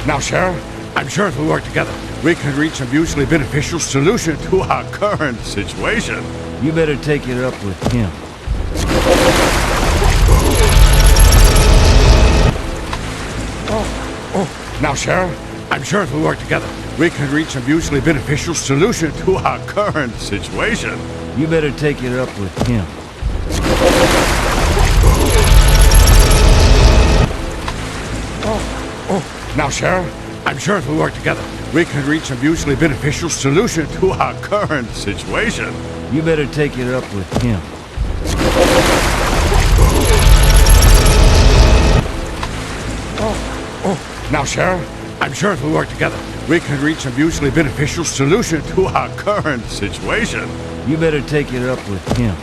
Now, Sheriff, I'm sure if we work together, we can reach a mutually beneficial solution to our current situation. You better take it up with him. Now, Sheriff, I'm sure if we work together, we can reach a mutually beneficial solution to our current situation. You better take it up with him. Now, Sheriff, I'm sure if we work together, we can reach a mutually beneficial solution to our current situation. You better take it up with him. Now, Sheriff, I'm sure if we work together, we can reach a mutually beneficial solution to our current situation. You better take it up with him.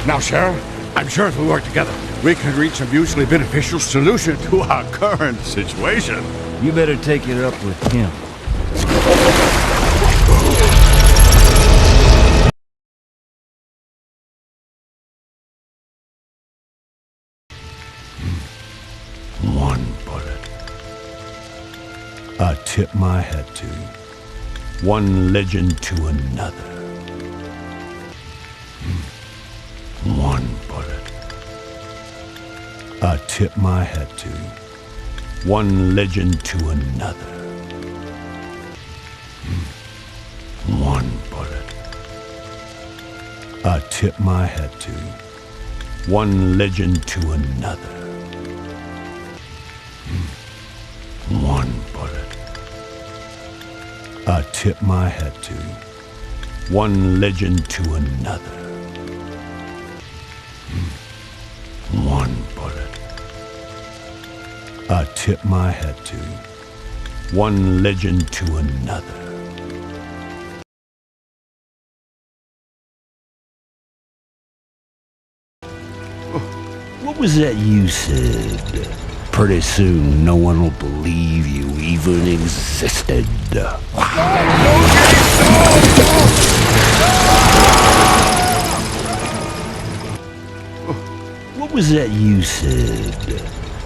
Now, Sheriff, I'm sure if we work together, we can reach a mutually beneficial solution to our current situation. You better take it up with him. One bullet. I tip my hat to one legend to another. One bullet. I tip my hat to one legend to another. One bullet. I tip my hat to one legend to another. One bullet. I tip my hat to one legend to another. One bullet. I tip my hat to one legend to another. What was that you said? Pretty soon no one will believe you even existed. What was that you said?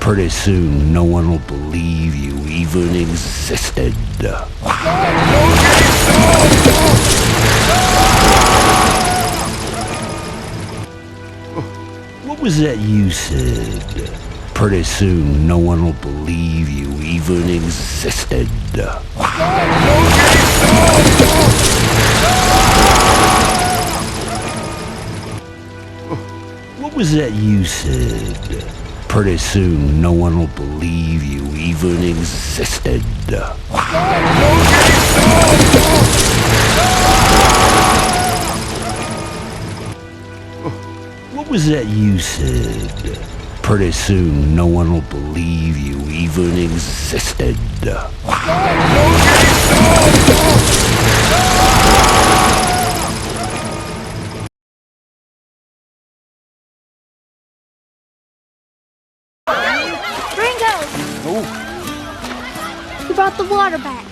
Pretty soon no one will believe you even existed. What was that you said? Pretty soon no one will believe you even existed. What was that you said? Pretty soon no one will believe you even existed. What was that you said? Pretty soon no one will believe you even existed. Rango! Oh, You brought the water back,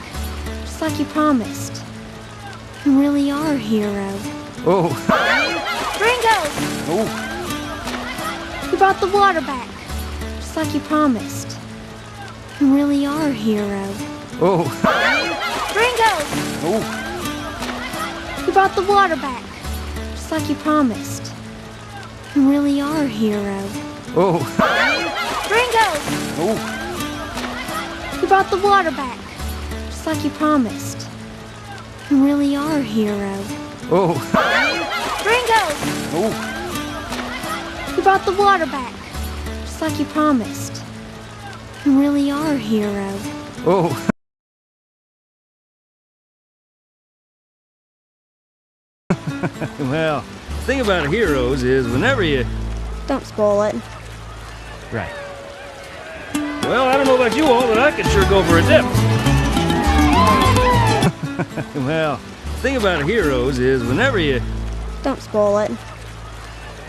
just like you promised. You really are a hero. oh, Rango! oh, You brought the water back, just like you promised. You really are a hero. oh, Rango! oh, You brought the water back, just like you promised. You really are a hero. oh, Rango! oh, You brought the water back, just like you promised. You really are a hero. oh, Rango! oh, You brought the water back, just like you promised. You really are a hero. oh. Well, the thing about heroes is whenever you... Don't spoil it. Right. Well, I don't know about you all, but I could sure go for a dip. Well, the thing about heroes is whenever you... Don't spoil it.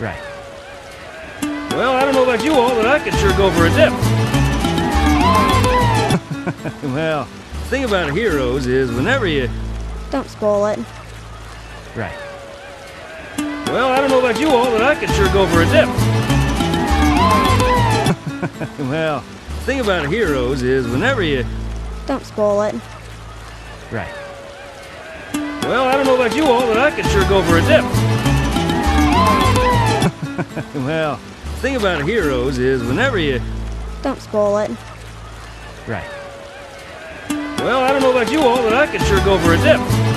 Right. Well, I don't know about you all, but I could sure go for a dip. Well, the thing about heroes is whenever you... Don't spoil it. Right. Well, I don't know about you all, but I could sure go for a dip. Well, the thing about heroes is whenever you... Don't spoil it. Right. Well, I don't know about you all, but I could sure go for a dip. Well, the thing about heroes is whenever you... Don't spoil it. Right. Well, I don't know about you all, but I could sure go for a dip.